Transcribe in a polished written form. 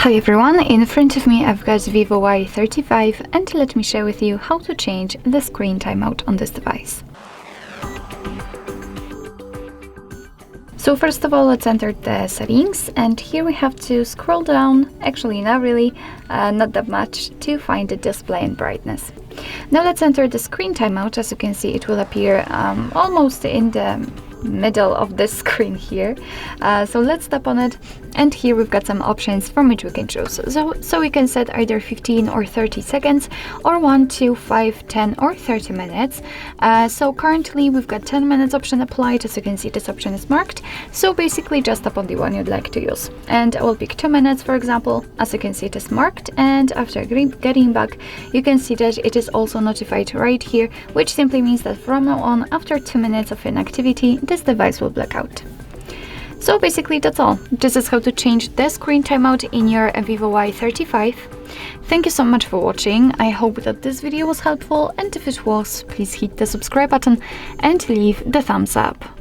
Hi everyone, in front of me I've got VIVO Y35 and let me share with you how to change the screen timeout on this device. So first of all, let's enter the settings, and here we have to scroll down, actually not really, not that much, to find the display and brightness. Now let's enter the screen timeout. As you can see, it will appear almost in the middle of the screen here. So let's tap on it, and here we've got some options from which we can choose. So we can set either 15 or 30 seconds, or 1, 2, 5, 10 or 30 minutes. So currently we've got 10 minutes option applied. As you can see, this option is marked. So basically just tap on the one you'd like to use. And I will pick 2 minutes, for example. As you can see, it is marked, and after getting back, you can see that it is also notified right here, which simply means that from now on, after 2 minutes of inactivity, this device will black out. So basically that's all. This is how to change the screen timeout in your VIVO Y35. Thank you so much for watching. I hope that this video was helpful, and if it was, please hit the subscribe button and leave the thumbs up.